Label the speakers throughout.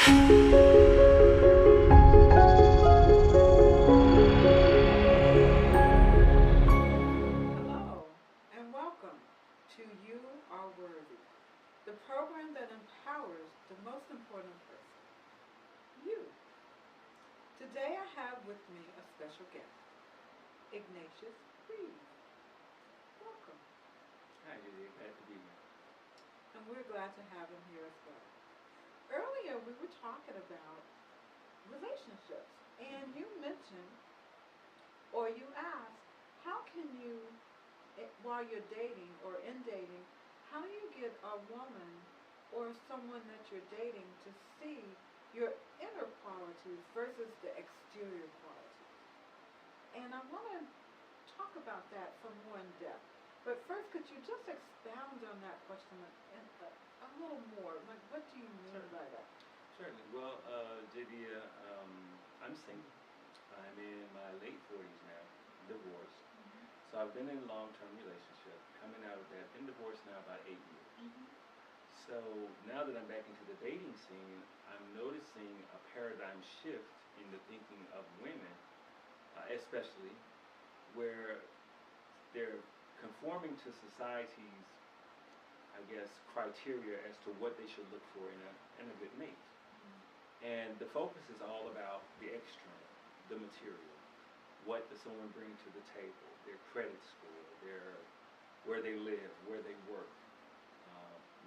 Speaker 1: Hello, and welcome to You Are Worthy, the program that empowers the most important person, you. Today I have with me a special guest, Ignatius Reed. Welcome,
Speaker 2: Hi, Judy. Glad to be here.
Speaker 1: and we're glad to have him here as well. Earlier we were talking about relationships, and you mentioned, or you asked, how can you, while you're dating or in dating, how do you get a woman or someone that you're dating to see your inner qualities versus the exterior qualities? And I want to talk about that some more in depth. But first, could you just expound on that question a little more? Like, what do you mean
Speaker 2: Certainly.
Speaker 1: by that?
Speaker 2: Certainly. Well, JD, I'm single. I'm in my late 40s now, divorced. So I've been in a long-term relationship. Coming out of that, been divorced now about 8 years.
Speaker 1: Mm-hmm.
Speaker 2: So now that I'm back into the dating scene, I'm noticing a paradigm shift in the thinking of women, especially, where they're conforming to society's, I guess, criteria as to what they should look for in a good mate. And the focus is all about the external, the material. What does someone bring to the table? Their credit score, where they live, where they work,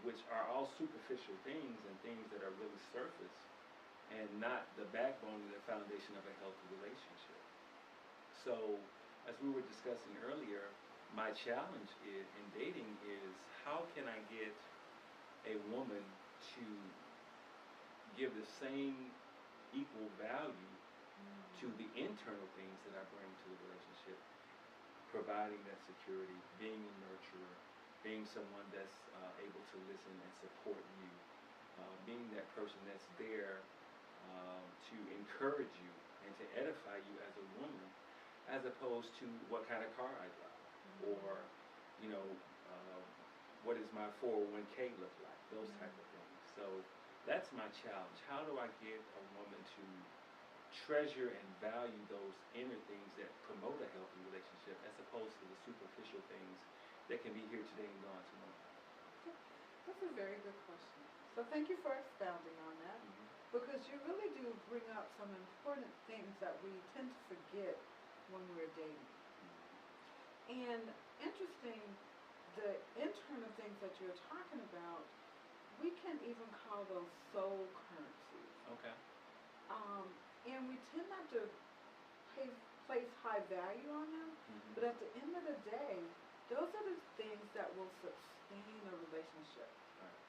Speaker 2: which are all superficial things and things that are really surface and not the backbone and the foundation of a healthy relationship. So, as we were discussing earlier, my challenge in dating is how can I get a woman to give the same equal value to the internal things that I bring to the relationship, providing that security, being a nurturer, being someone that's able to listen and support you, being that person that's there to encourage you and to edify you as a woman, as opposed to what kind of car I drive, or you know, what does my 401k look like, those type of things. So that's my challenge. How do I get a woman to treasure and value those inner things that promote a healthy relationship, as opposed to the superficial things that can be here today and gone tomorrow?
Speaker 1: That's a very good question. So thank you for expounding on that, because you really do bring up some important things that we tend to forget when we're dating. And interesting, the internal things that you're talking about, we can even call those soul currencies.
Speaker 2: Okay.
Speaker 1: And we tend not to place high value on them, but at the end of the day, those are the things that will sustain a relationship.
Speaker 2: Right.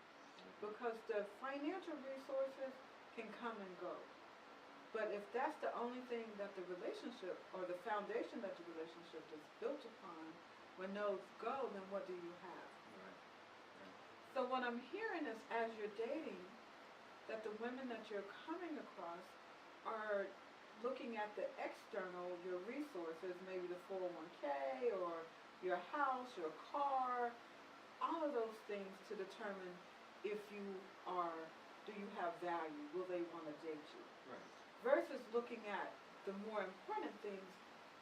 Speaker 1: Because the financial resources can come and go. But if that's the only thing that the relationship, or the foundation that the relationship is built upon, when those go, then what do you have?
Speaker 2: Right. Right.
Speaker 1: So what I'm hearing is, as you're dating, that the women that you're coming across are looking at the external, your resources, maybe the 401k or your house, your car, all of those things to determine if you are, do you have value, will they want to date you?
Speaker 2: Right.
Speaker 1: Versus looking at the more important things,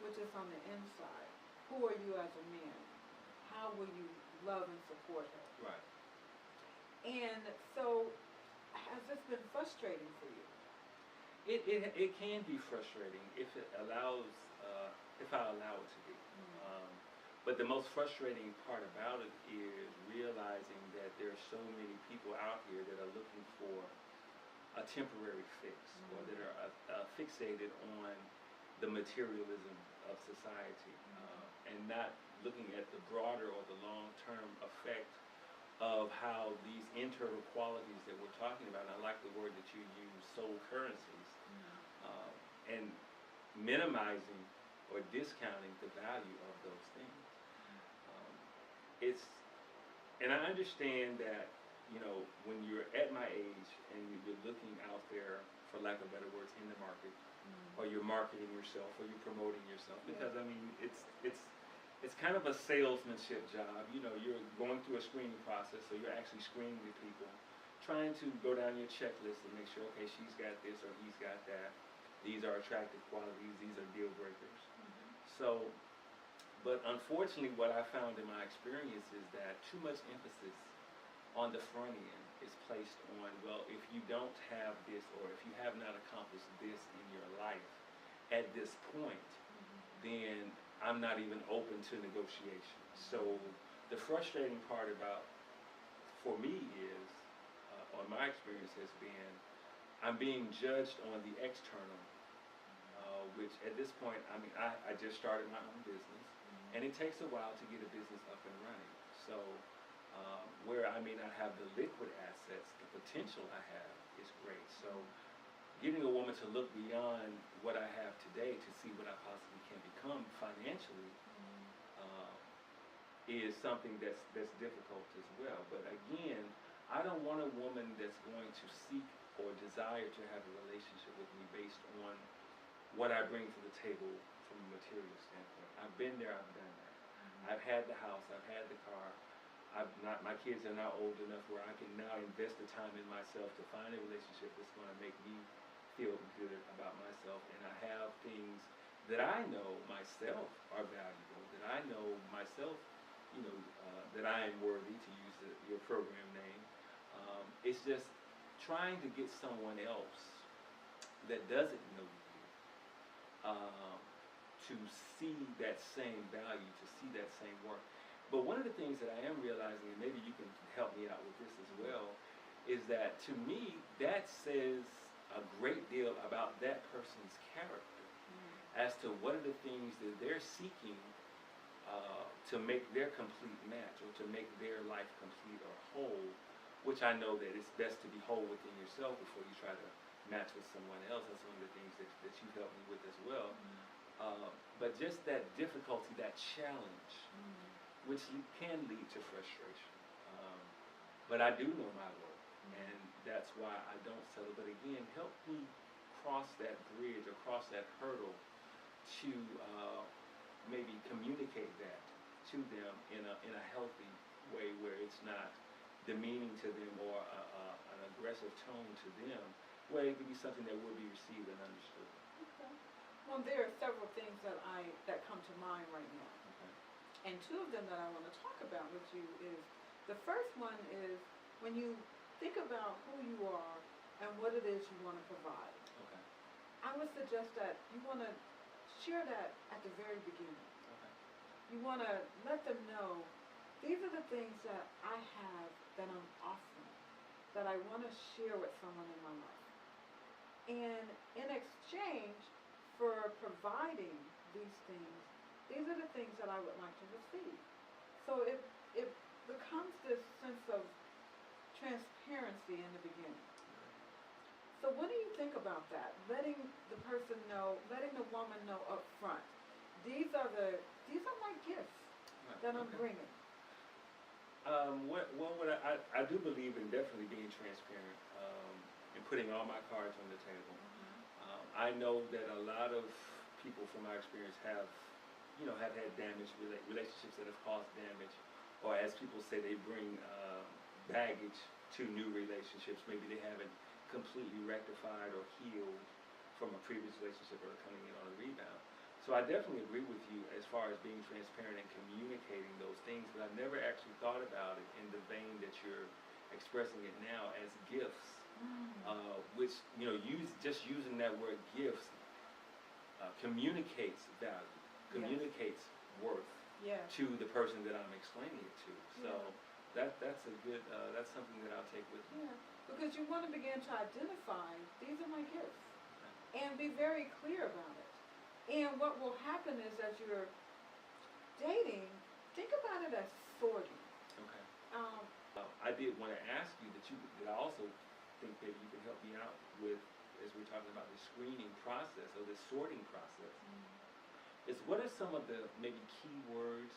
Speaker 1: which is on the inside. Who are you as a man? How will you love and support her?
Speaker 2: Right.
Speaker 1: And so, has this been frustrating for you?
Speaker 2: It can be frustrating if it allows, if I allow it to be. But the most frustrating part about it is realizing that there are so many people out here that are looking for a temporary fix, or that are fixated on the materialism of society, and not looking at the broader or the long-term effect of how these internal qualities that we're talking about, and I like the word that you use, soul currencies, and minimizing or discounting the value of those things. And I understand that, you know, when you're at my age and you're looking out there, for lack of better words, in the market, or you're marketing yourself, or you're promoting yourself, because I mean, it's kind of a salesmanship job. You know, you're going through a screening process, so you're actually screening the people, trying to go down your checklist and make sure, okay, she's got this or he's got that. These are attractive qualities. These are deal breakers. So, but unfortunately, what I found in my experience is that too much emphasis on the front end is placed on, well, if you don't have this or if you have not accomplished this in your life at this point, then I'm not even open to negotiation. So the frustrating part about, for me is, or my experience has been, I'm being judged on the external, which at this point, I mean, I just started my own business, and it takes a while to get a business up and running. So where I may not have the liquid assets, the potential I have is great. So getting a woman to look beyond what I have today to see what I possibly can become financially is something that's difficult as well. But again, I don't want a woman that's going to seek or desire to have a relationship with me based on what I bring to the table from a material standpoint. I've been there, I've done that. I've had the house, I've had the car. My kids are now old enough where I can now invest the time in myself to find a relationship that's going to make me feel good about myself. And I have things that I know myself are valuable, that I know myself, that I am worthy, to use your program name. It's just trying to get someone else that doesn't know you to see that same value, to see that same work. But one of the things that I am realizing, and maybe you can help me out with this as well, is that to me, that says a great deal about that person's character as to what are the things that they're seeking to make their complete match or to make their life complete or whole, which I know that it's best to be whole within yourself before you try to match with someone else. That's one of the things that you've helped me with as well. But just that difficulty, that challenge, which can lead to frustration. But I do know my worth, and that's why I don't settle. But again, help me cross that bridge or cross that hurdle to maybe communicate that to them in a healthy way where it's not demeaning to them or an aggressive tone to them, where it could be something that will be received and understood.
Speaker 1: Okay. Well, there are several things that come to mind right now. And two of them that I want to talk about with you is, the first one is when you think about who you are and what it is you want to provide.
Speaker 2: Okay.
Speaker 1: I would suggest that you want to share that at the very beginning.
Speaker 2: Okay.
Speaker 1: You want to let them know, these are the things that I have that I'm offering, that I want to share with someone in my life. And in exchange for providing these things, these are the things that I would like to receive. So it becomes this sense of transparency in the beginning. So what do you think about that? Letting the person know, letting the woman know up front, these are my gifts that I'm bringing.
Speaker 2: I do believe in definitely being transparent and putting all my cards on the table. I know that a lot of people from my experience have had damaged relationships that have caused damage, or as people say, they bring baggage to new relationships. Maybe they haven't completely rectified or healed from a previous relationship or coming in on a rebound. So I definitely agree with you as far as being transparent and communicating those things, but I've never actually thought about it in the vein that you're expressing it now as gifts, which, using that word gifts communicates value. Communicates worth to the person that I'm explaining it to. So that's a good, that's something that I'll take with me.
Speaker 1: Yeah, because you want to begin to identify, these are my gifts, and be very clear about it. And what will happen is, as you're dating, think about it as sorting.
Speaker 2: Okay. I did want to ask you that I also think maybe you can help me out with, as we're talking about the screening process or the sorting process. Is what are some of the maybe keywords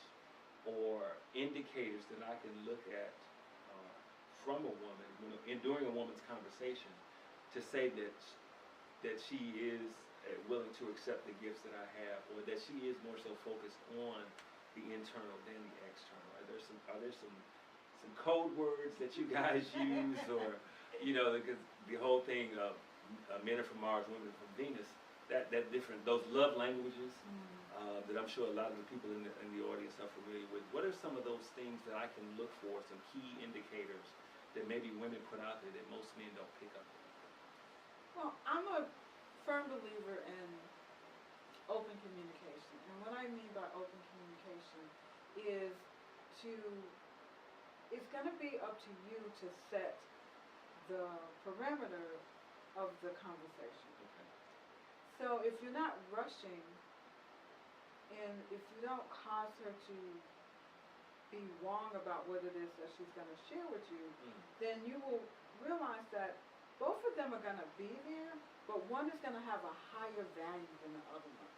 Speaker 2: or indicators that I can look at from a woman, during a woman's conversation, to say that she is willing to accept the gifts that I have, or that she is more so focused on the internal than the external? Are there some code words that you guys use, or You know, because the whole thing of men are from Mars, women are from Venus. That different, those love languages that I'm sure a lot of the people in the audience are familiar with. What are some of those things that I can look for, some key indicators that maybe women put out there that most men don't pick up?
Speaker 1: Well, I'm a firm believer in open communication. And what I mean by open communication is to, it's going to be up to you to set the parameter of the conversation.
Speaker 2: Okay.
Speaker 1: So if you're not rushing and if you don't cause her to be wrong about what it is that she's going to share with you, then you will realize that both of them are going to be there, but one is going to have a higher value than the other one.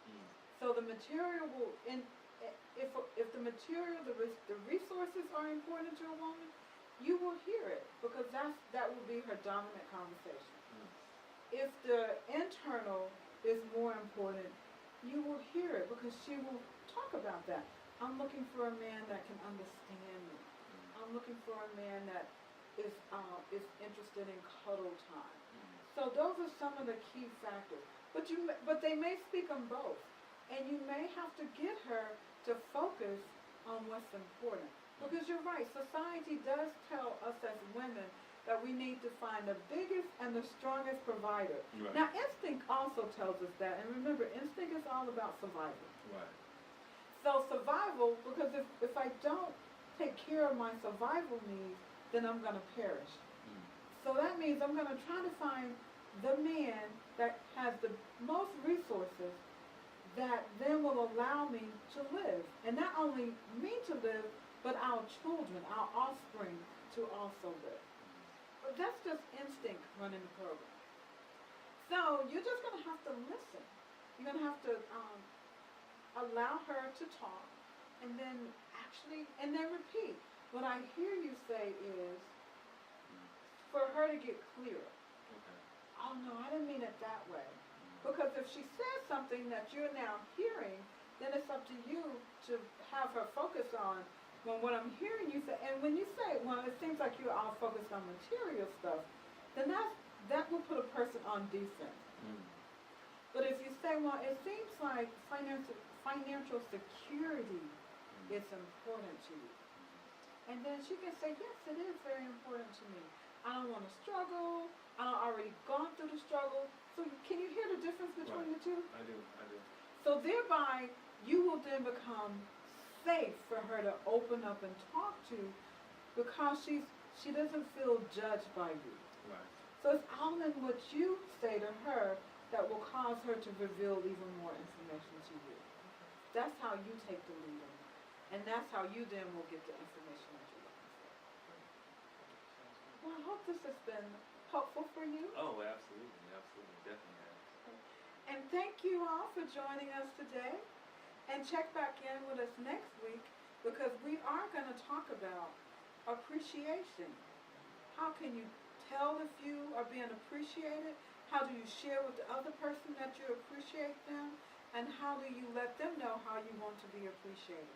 Speaker 1: So the material will, if the material, the resources are important to a woman, you will hear it because that will be her dominant conversation. If the internal is more important, you will hear it because she will talk about that. I'm looking for a man that can understand me. I'm looking for a man that is interested in cuddle time. So those are some of the key factors. But they may speak on both, and you may have to get her to focus on what's important. Because you're right, society does tell us as women that we need to find the biggest and the strongest provider.
Speaker 2: Right.
Speaker 1: Now, instinct also tells us that, and remember, instinct is all about survival.
Speaker 2: Right.
Speaker 1: So survival, because if I don't take care of my survival needs, then I'm going to perish. So that means I'm going to try to find the man that has the most resources that then will allow me to live. And not only me to live, but our children, our offspring to also live. But that's just instinct running the program. So you're just going to have to listen. You're going to have to allow her to talk and then repeat. What I hear you say is for her to get clearer.
Speaker 2: Okay.
Speaker 1: Oh no, I didn't mean it that way. Because if she says something that you're now hearing, then it's up to you to have her focus on what I'm hearing you say. And when you say, well, it seems like you're all focused on material stuff, then that will put a person on defense. But if you say, well, it seems like financial security is important to you. And then she can say, yes, it is very important to me. I don't want to struggle. I've already gone through the struggle. So can you hear the difference between the two?
Speaker 2: I do.
Speaker 1: So thereby, you will then become safe for her to open up and talk to because she doesn't feel judged by you.
Speaker 2: Right.
Speaker 1: So it's all in what you say to her that will cause her to reveal even more information to you. That's how you take the lead in it. And that's how you then will get the information that you're looking for. Well, I hope this has been helpful for you.
Speaker 2: Oh, absolutely, definitely has.
Speaker 1: And thank you all for joining us today. And check back in with us next week because we are going to talk about appreciation. How can you tell if you are being appreciated? How do you share with the other person that you appreciate them? And how do you let them know how you want to be appreciated?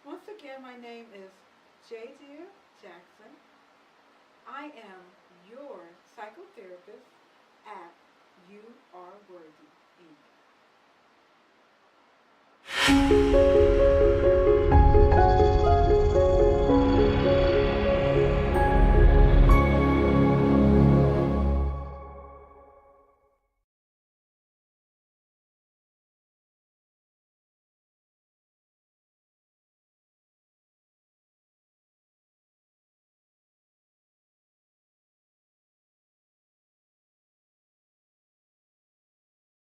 Speaker 1: Once again, my name is J. Dear Jackson. I am your psychotherapist at You Are Worthy, Inc.